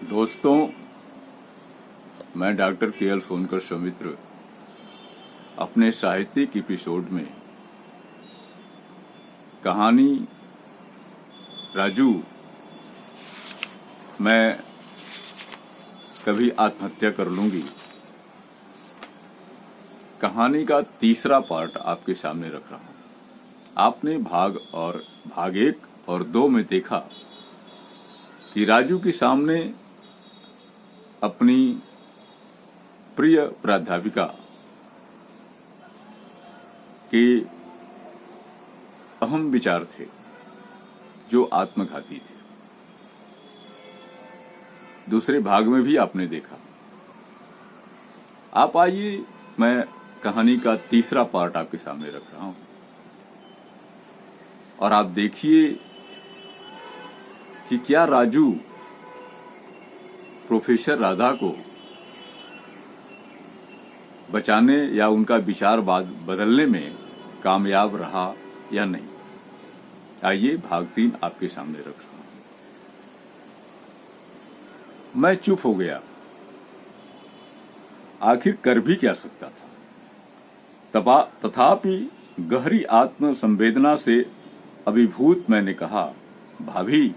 दोस्तों, मैं doctor KL. Sonkar Soumitra अपने साहित्यिक एपिसोड में कहानी राजू मैं कभी आत्महत्या कर लूंगी कहानी का तीसरा पार्ट आपके सामने रख रहा हूं। आपने भाग 1 और 2 में देखा कि राजू के सामने अपनी प्रिय प्राध्यापिका के अहम विचार थे जो आत्मघाती थे। दूसरे भाग में भी आपने देखा। आप आइए, मैं कहानी का तीसरा पार्ट आपके सामने रख रहा हूं और आप देखिए कि क्या राजू प्रोफेसर राधा को बचाने या उनका विचार बदलने में कामयाब रहा या नहीं। आइए भाग 3 आपके सामने रख रहा हूं। मैं चुप हो गया। आखिर कर भी क्या सकता था। तथापि गहरी आत्म संवेदना से अभिभूत मैंने कहा, भाभी,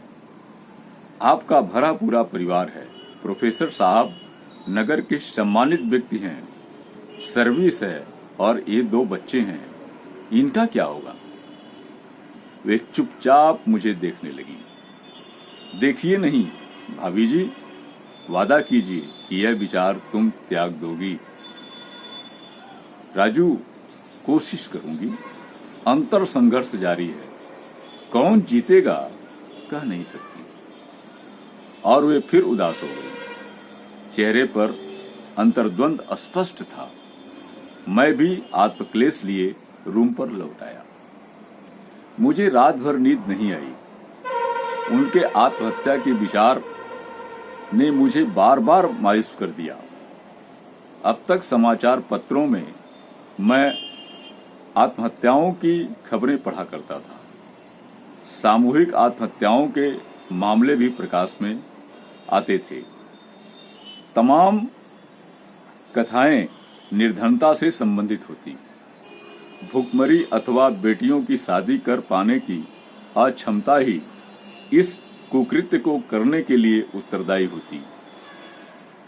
आपका भरा पूरा परिवार है। प्रोफेसर साहब नगर के सम्मानित व्यक्ति हैं, सर्विस है और ये 2 बच्चे हैं, इनका क्या होगा। वे चुपचाप मुझे देखने लगी। देखिए नहीं भाभी जी, वादा कीजिए कि यह विचार तुम त्याग दोगी। राजू, कोशिश करूंगी। अंतर संघर्ष जारी है, कौन जीतेगा कह नहीं सकती। और वे फिर उदास हो गई। चेहरे पर अंतर्द्वंद स्पष्ट था। मैं भी आत्मक्लेश लिए रूम पर लौट आया। मुझे रात भर नींद नहीं आई। उनके आत्महत्या के विचार ने मुझे बार बार मायूस कर दिया। अब तक समाचार पत्रों में मैं आत्महत्याओं की खबरें पढ़ा करता था। सामूहिक आत्महत्याओं के मामले भी प्रकाश में आते थे। तमाम कथाएं निर्धनता से संबंधित होती। भूखमरी अथवा बेटियों की शादी कर पाने की अक्षमता ही इस कुकृत्य को करने के लिए उत्तरदायी होती।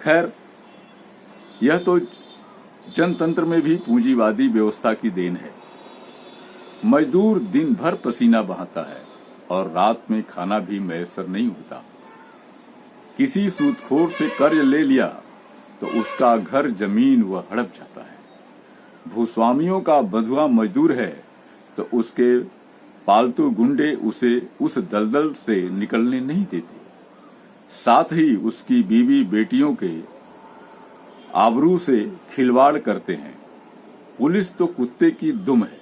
खैर, यह तो जनतंत्र में भी पूंजीवादी व्यवस्था की देन है। मजदूर दिन भर पसीना बहाता है और रात में खाना भी मैसर नहीं होता। किसी सूदखोर से कर्ज ले लिया तो उसका घर जमीन वह हड़प जाता है। भूस्वामियों का बंधुआ मजदूर है तो उसके पालतू गुंडे उसे उस दलदल से निकलने नहीं देते। साथ ही उसकी बीवी बेटियों के आबरू से खिलवाड़ करते हैं। पुलिस तो कुत्ते की दुम है।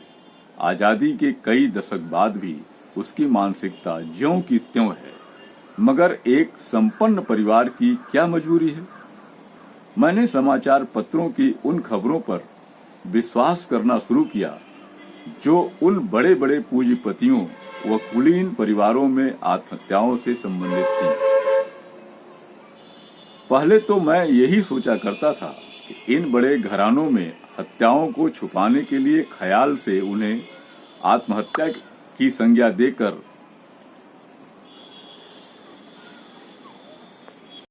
आजादी के कई दशक बाद भी उसकी मानसिकता ज्यों की त्यों है। मगर एक संपन्न परिवार की क्या मजबूरी है। मैंने समाचार पत्रों की उन खबरों पर विश्वास करना शुरू किया जो उन बड़े बड़े पूंजीपतियों व कुलीन परिवारों में आत्महत्याओं से संबंधित थी। पहले तो मैं यही सोचा करता था कि इन बड़े घरानों में हत्याओं को छुपाने के लिए ख्याल से उन्हें आत्महत्या की संज्ञा देकर